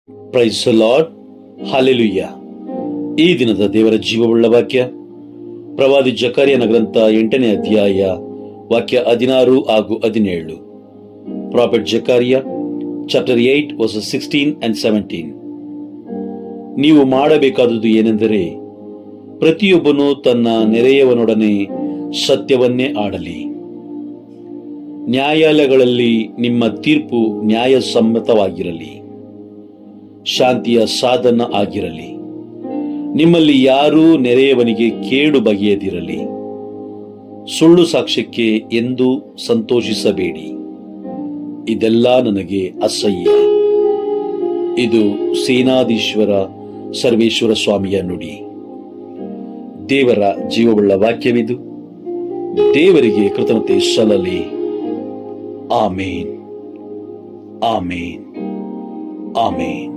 Praise the lord. Hallelujah. ಈ ದಿನದ ದೇವರ ಜೀವವುಳ್ಳ ವಾಕ್ಯ ಪ್ರವಾದಿ ಜಕರ್ಯನ ಗ್ರಂಥ 8ನೇ ಅಧ್ಯಾಯ ವಾಕ್ಯ 16 ಹಾಗೂ 17. Prophet Zechariah chapter 8 verses 16 and 17. ನೀವು ಮಾಡಬೇಕಾದುದು ಏನೆಂದರೆ, ಪ್ರತಿಯೊಬ್ಬನು ತನ್ನ ನೆರೆಯವನೊಡನೆ ಸತ್ಯವನ್ನೇ ಆಡಲಿ. ನ್ಯಾಯಾಲಯಗಳಲ್ಲಿ ನಿಮ್ಮ ತೀರ್ಪು ನ್ಯಾಯಸಮ್ಮತವಾಗಿರಲಿ, ಶಾಂತಿಯ ಸಾಧನ ಆಗಿರಲಿ. ನಿಮ್ಮಲ್ಲಿ ಯಾರೂ ನೆರೆಯವನಿಗೆ ಕೇಡು ಬಗೆಯದಿರಲಿ. ಸುಳ್ಳು ಸಾಕ್ಷ್ಯಕ್ಕೆ ಎಂದೂ ಸಂತೋಷಿಸಬೇಡಿ, ಇದೆಲ್ಲ ನನಗೆ ಅಸಹ್ಯ. ಇದು ಸೇನಾಧೀಶ್ವರ ಸರ್ವೇಶ್ವರ ಸ್ವಾಮಿಯ ನುಡಿ. ದೇವರ ಜೀವವುಳ್ಳ ವಾಕ್ಯವಿದು. ದೇವರಿಗೆ ಕೃತಜ್ಞತೆ ಸಲ್ಲಲಿ. ಆಮೇನ್, ಆಮೇನ್, ಆಮೇನ್.